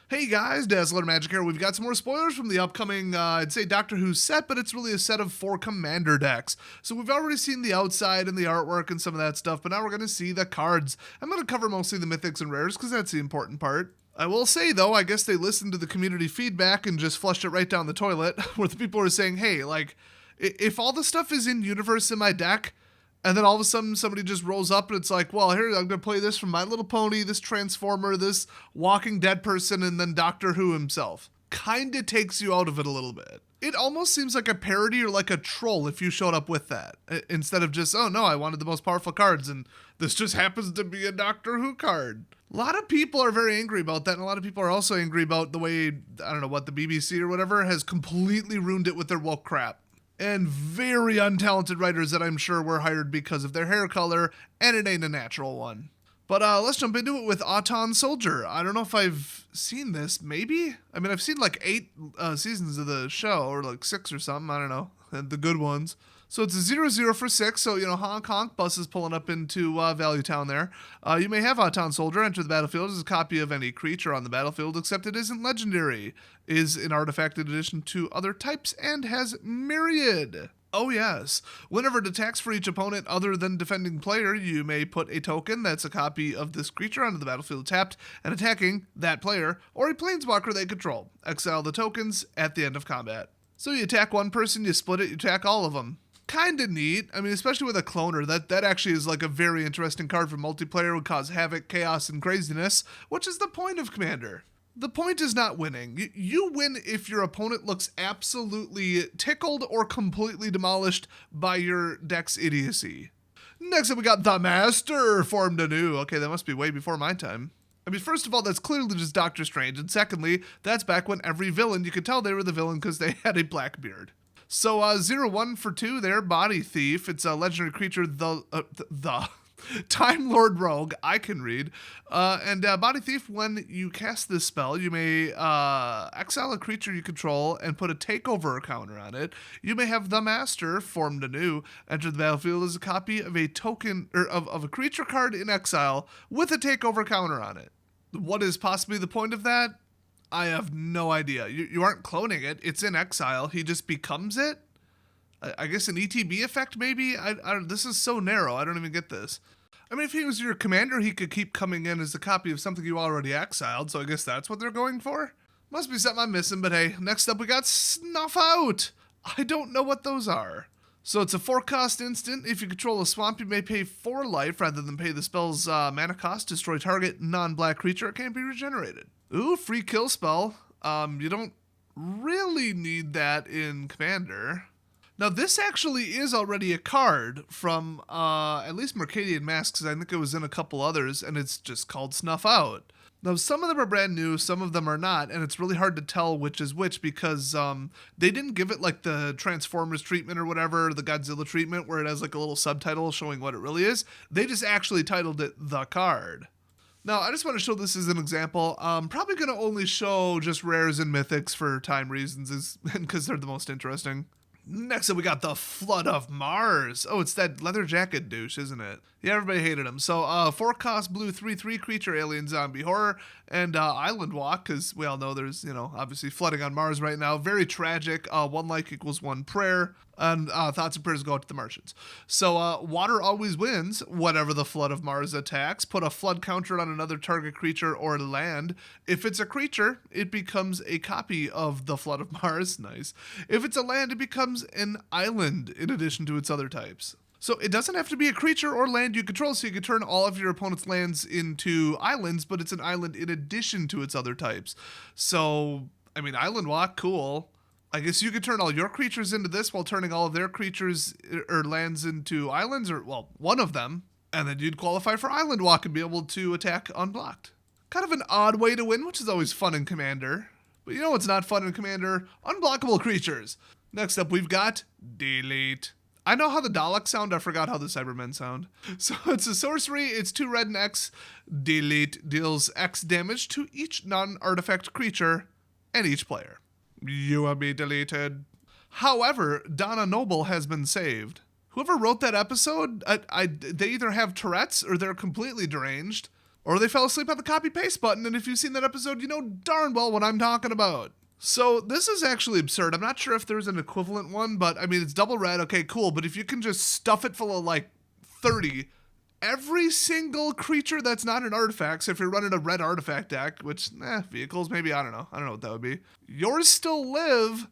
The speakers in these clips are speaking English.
Hey guys, Dazzler Magic here. We've got some more spoilers from the upcoming, I'd say Doctor Who set, but it's really a set of 4 Commander decks. So we've already seen the outside and the artwork and some of that stuff, but now we're going to see the cards. I'm going to cover mostly the mythics and rares because that's the important part. I will say though, I guess they listened to the community feedback and just flushed it right down the toilet, where the people are saying, hey, like, if all the stuff is in universe in my deck, and then all of a sudden somebody just rolls up and it's like, well, here, I'm going to play this from My Little Pony, this Transformer, this Walking Dead person, and then Doctor Who himself. Kinda takes you out of it a little bit. It almost seems like a parody or like a troll if you showed up with that. Instead of just, oh no, I wanted the most powerful cards and this just happens to be a Doctor Who card. A lot of people are very angry about that, and a lot of people are also angry about the way, I don't know what, the BBC or whatever has completely ruined it with their woke crap. And very untalented writers that I'm sure were hired because of their hair color, and it ain't a natural one. But let's jump into it with Auton Soldier. I don't know if I've seen this, maybe? I mean, I've seen like 8 seasons of the show, or like 6 or something, I don't know, the good ones. So it's a 0/0 for 6, so, honk honk, bus is pulling up into Value Town there. You may have Auton Soldier enter the battlefield as a copy of any creature on the battlefield, except it isn't legendary, is an artifact in addition to other types, and has Myriad. Oh yes. Whenever it attacks for each opponent other than defending player, you may put a token that's a copy of this creature onto the battlefield tapped and attacking that player, or a planeswalker they control. Exile the tokens at the end of combat. So you attack one person, you split it, you attack all of them. Kinda neat. I mean, especially with a cloner, that actually is like a very interesting card for multiplayer, would cause havoc, chaos, and craziness, which is the point of Commander. The point is not winning. You win if your opponent looks absolutely tickled or completely demolished by your deck's idiocy. Next up, we got the Master formed anew. Okay, that must be way before my time. I mean, first of all, that's clearly just Doctor Strange, and secondly, that's back when every villain, you could tell they were the villain because they had a black beard. So 0/1 for 2 there, Body Thief. It's a legendary creature, the Time Lord Rogue, I can read. And Body Thief, when you cast this spell, you may exile a creature you control and put a takeover counter on it. You may have the Master formed anew enter the battlefield as a copy of a token or of a creature card in exile with a takeover counter on it. What is possibly the point of that? I have no idea. You aren't cloning it. It's in exile. He just becomes it? I guess an ETB effect, maybe? I don't. This is so narrow. I don't even get this. I mean, if he was your commander, he could keep coming in as a copy of something you already exiled, so I guess that's what they're going for? Must be something I'm missing, but hey, next up we got Snuff Out. I don't know what those are. So it's a 4-cost instant. If you control a swamp, you may pay 4 life rather than pay the spell's mana cost. Destroy target non-black creature. It can't be regenerated. Ooh, free kill spell. You don't really need that in Commander. Now, this actually is already a card from at least Mercadian Masks. I think it was in a couple others, and it's just called Snuff Out. Now, some of them are brand new, some of them are not, and it's really hard to tell which is which because they didn't give it like the Transformers treatment or whatever, the Godzilla treatment, where it has like a little subtitle showing what it really is. They just actually titled it The Card. Now, I just want to show this as an example. I'm probably going to only show just rares and mythics for time reasons, because they're the most interesting. Next up, we got the Flood of Mars. Oh, it's that leather jacket douche, isn't it? Yeah, everybody hated him. So, 4-cost blue 3/3 creature, alien zombie horror, and Island Walk, because we all know there's, obviously flooding on Mars right now. Very tragic. 1 like equals 1 prayer, and thoughts and prayers go out to the Martians. So, water always wins whenever the Flood of Mars attacks. Put a flood counter on another target creature or land. If it's a creature, it becomes a copy of the Flood of Mars. Nice. If it's a land, it becomes an island in addition to its other types. So it doesn't have to be a creature or land you control, so you can turn all of your opponent's lands into islands, but it's an island in addition to its other types. So, I mean, Island Walk, cool. I guess you could turn all your creatures into this while turning all of their creatures or lands into islands, or, well, one of them, and then you'd qualify for Island Walk and be able to attack unblocked. Kind of an odd way to win, which is always fun in Commander. But you know what's not fun in Commander? Unblockable creatures. Next up, we've got Delete. I know how the Daleks sound, I forgot how the Cybermen sound. So it's a sorcery, it's 2 red and X. Delete deals X damage to each non-artifact creature and each player. You will be deleted. However, Donna Noble has been saved. Whoever wrote that episode, they either have Tourette's or they're completely deranged. Or they fell asleep on the copy-paste button, and if you've seen that episode, you know darn well what I'm talking about. So this is actually absurd. I'm not sure if there's an equivalent one, but I mean, it's double red. Okay, cool. But if you can just stuff it full of like 30, every single creature that's not an artifact, so if you're running a red artifact deck, which, vehicles, maybe, I don't know what that would be. Yours still live,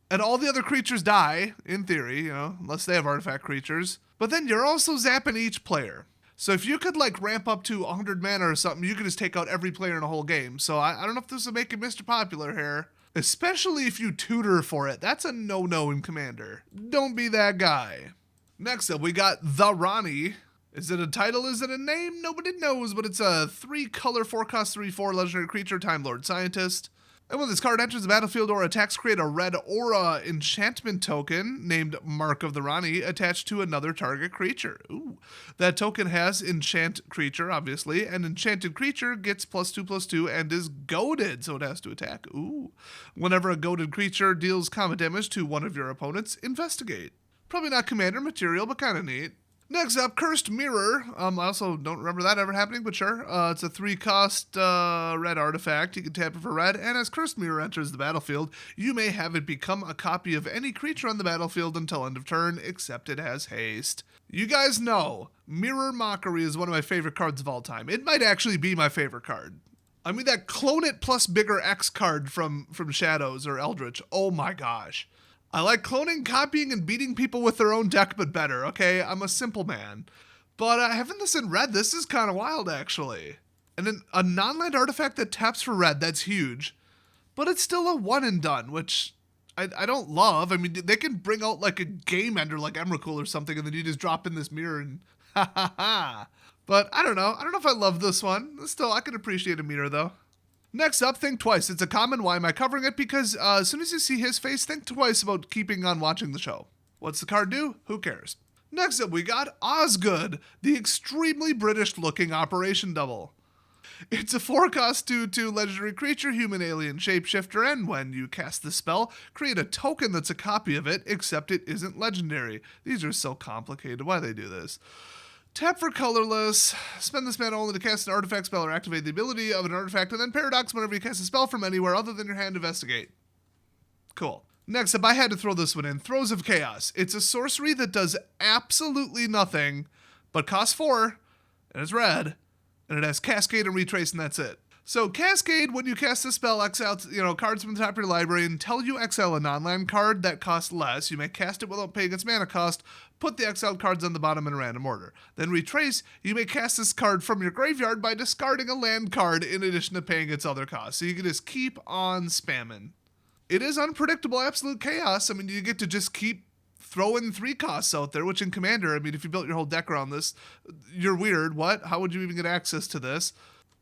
and all the other creatures die, in theory, you know, unless they have artifact creatures. But then you're also zapping each player. So if you could like ramp up to 100 mana or something, you could just take out every player in a whole game. So I don't know if this will make it Mr. Popular here. Especially if you tutor for it. That's a no-no in Commander. Don't be that guy. Next up, we got The Ronnie. Is it a title? Is it a name? Nobody knows, but it's a 3-color, 4-cost, 3/4 legendary creature, Time Lord Scientist. And when this card enters the battlefield or attacks, create a red aura enchantment token named Mark of the Ronnie attached to another target creature. Ooh. That token has enchant creature, obviously, and enchanted creature gets +2/+2 and is goaded, so it has to attack. Ooh. Whenever a goaded creature deals combat damage to one of your opponents, investigate. Probably not commander material, but kind of neat. Next up, Cursed Mirror. I also don't remember that ever happening, but sure. It's a 3-cost red artifact. You can tap it for red, and as Cursed Mirror enters the battlefield, you may have it become a copy of any creature on the battlefield until end of turn, except it has haste. You guys know, Mirror Mockery is one of my favorite cards of all time. It might actually be my favorite card. I mean, that Clone It plus bigger X card from Shadows or Eldritch. Oh my gosh. I like cloning, copying, and beating people with their own deck, but better, okay? I'm a simple man. But having this in red, this is kind of wild, actually. And then a non-land artifact that taps for red, that's huge. But it's still a one and done, which I don't love. I mean, they can bring out like a game ender like Emrakul or something, and then you just drop in this mirror and ha ha ha. But I don't know. I don't know if I love this one. Still, I can appreciate a mirror, though. Next up, think twice. It's a common. Why am I covering it? Because as soon as you see his face, think twice about keeping on watching the show. What's the card do? Who cares? Next up, we got Osgood, the extremely British-looking Operation Double. It's a 4-cost 2/2 legendary creature, human alien shapeshifter, and when you cast the spell, create a token that's a copy of it, except it isn't legendary. These are so complicated. Why do they do this? Tap for colorless, spend this mana only to cast an artifact spell or activate the ability of an artifact, and then paradox whenever you cast a spell from anywhere other than your hand, investigate. Cool. Next up, I had to throw this one in. Throes of Chaos. It's a sorcery that does absolutely nothing, but costs 4, and it's red, and it has Cascade and Retrace, and that's it. So Cascade, when you cast a spell, exile cards from the top of your library until you exile a non-land card that costs less. You may cast it without paying its mana cost. Put the exiled cards on the bottom in a random order. Then Retrace, you may cast this card from your graveyard by discarding a land card in addition to paying its other cost. So you can just keep on spamming. It is unpredictable, absolute chaos. I mean, you get to just keep throwing 3 costs out there, which in Commander, I mean, if you built your whole deck around this, you're weird. What? How would you even get access to this?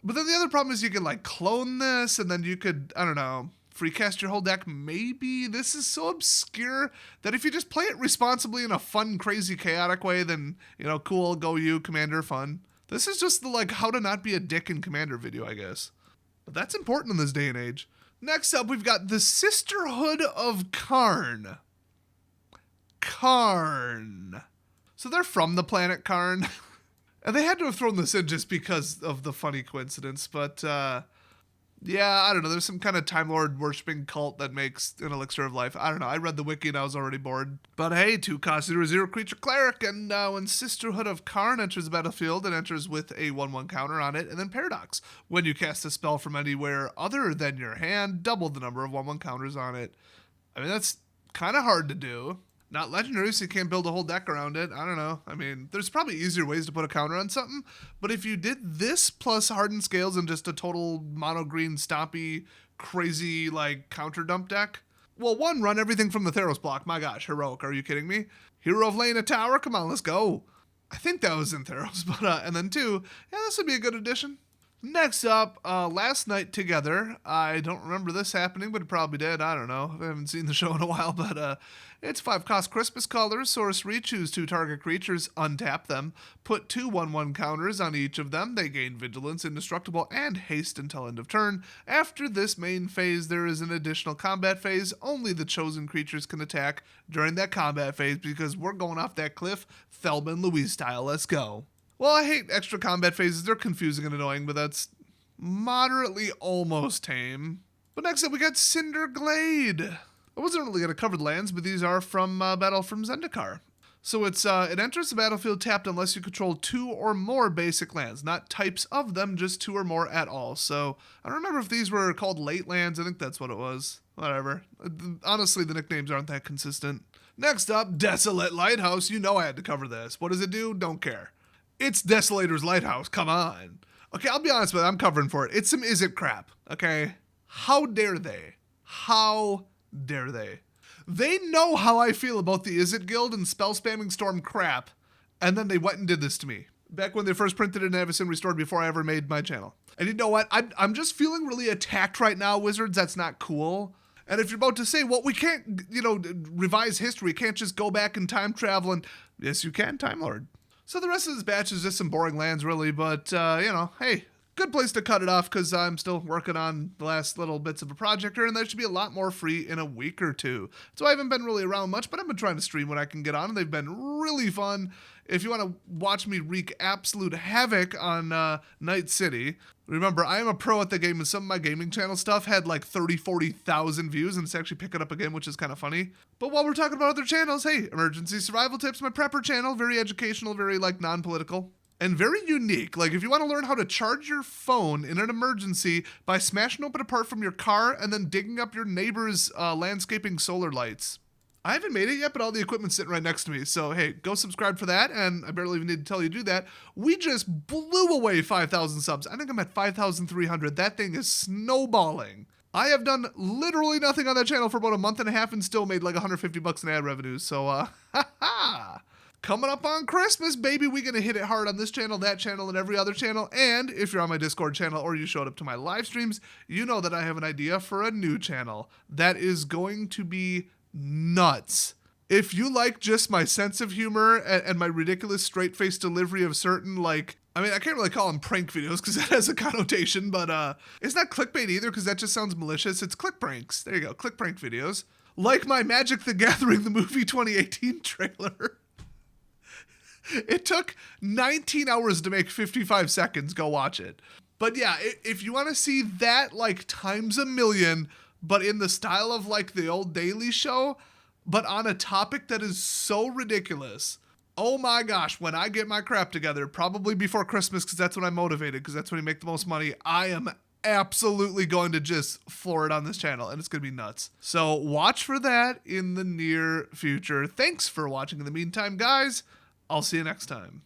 But then the other problem is you can like clone this, and then you could, I don't know, free cast your whole deck. Maybe this is so obscure that if you just play it responsibly in a fun, crazy, chaotic way, then, cool, go you, Commander, fun. This is just the like how to not be a dick in Commander video, I guess. But that's important in this day and age. Next up, we've got the Sisterhood of Karn. Karn. So they're from the planet Karn. And they had to have thrown this in just because of the funny coincidence, but yeah, I don't know. There's some kind of Time Lord worshipping cult that makes an elixir of life. I don't know. I read the wiki and I was already bored. But hey, 2-cost 0/0 creature cleric, and when Sisterhood of Karn enters the battlefield, it enters with a 1/1 counter on it, and then paradox. When you cast a spell from anywhere other than your hand, double the number of 1/1 counters on it. I mean, that's kind of hard to do. Not legendary, so you can't build a whole deck around it. I don't know. I mean, there's probably easier ways to put a counter on something, but if you did this plus Hardened Scales and just a total mono-green, stompy, crazy, like, counter dump deck, well, one, run everything from the Theros block. My gosh, heroic. Are you kidding me? Hero of Laying a Tower? Come on, let's go. I think that was in Theros, but, and then 2, yeah, this would be a good addition. Next up, Last Night Together. I don't remember this happening, but it probably did. I don't know. I haven't seen the show in a while, but it's 5-cost Christmas colors. Sorcery, choose 2 target creatures, untap them, put 2 1/1 counters on each of them. They gain Vigilance, Indestructible, and Haste until end of turn. After this main phase, there is an additional combat phase. Only the chosen creatures can attack during that combat phase because we're going off that cliff, Thelma and Louise style. Let's go. Well, I hate extra combat phases. They're confusing and annoying, but that's moderately almost tame. But next up, we got Cinder Glade. I wasn't really going to cover the lands, but these are from Battle from Zendikar. So it enters the battlefield tapped unless you control 2 or more basic lands. Not types of them, just 2 or more at all. So I don't remember if these were called late lands. I think that's what it was. Whatever. Honestly, the nicknames aren't that consistent. Next up, Desolate Lighthouse. You know I had to cover this. What does it do? Don't care. It's Desolator's Lighthouse. Come on. Okay, I'll be honest with you. I'm covering for it. It's some is it crap. Okay? How dare they? How dare they? They know how I feel about the Is It Guild and spell spamming storm crap, and then they went and did this to me. Back when they first printed it in Avacyn Restored before I ever made my channel. And you know what? I'm just feeling really attacked right now, Wizards. That's not cool. And if you're about to say, well, we can't, revise history, can't just go back and time travel, and yes, you can, Time Lord. So the rest of this batch is just some boring lands, really, but, hey, good place to cut it off because I'm still working on the last little bits of a project here, and there should be a lot more free in a week or two. So I haven't been really around much, but I've been trying to stream when I can get on, and they've been really fun. If you want to watch me wreak absolute havoc on Night City, remember, I am a pro at the game, and some of my gaming channel stuff had like 30, 40,000 views, and it's actually picking up again, which is kind of funny. But while we're talking about other channels, hey, Emergency Survival Tips, my prepper channel, very educational, very non-political. And very unique. Like, if you want to learn how to charge your phone in an emergency by smashing open a part from your car and then digging up your neighbor's landscaping solar lights. I haven't made it yet, but all the equipment's sitting right next to me. So, hey, go subscribe for that, and I barely even need to tell you to do that. We just blew away 5,000 subs. I think I'm at 5,300. That thing is snowballing. I have done literally nothing on that channel for about a month and a half and still made like $150 in ad revenues. So, coming up on Christmas, baby, we're going to hit it hard on this channel, that channel, and every other channel. And if you're on my Discord channel or you showed up to my live streams, you know that I have an idea for a new channel that is going to be nuts. If you like just my sense of humor and my ridiculous straight-faced delivery of certain, I can't really call them prank videos because that has a connotation, but it's not clickbait either because that just sounds malicious. It's click pranks. There you go, click prank videos. Like my Magic the Gathering, the movie 2018 trailer. It took 19 hours to make 55 seconds. Go watch it. But yeah, if you want to see that times a million, but in the style of the old Daily Show, but on a topic that is so ridiculous. Oh my gosh, when I get my crap together, probably before Christmas, because that's when I'm motivated, because that's when you make the most money, I am absolutely going to just floor it on this channel, and it's going to be nuts. So watch for that in the near future. Thanks for watching. In the meantime, guys, I'll see you next time.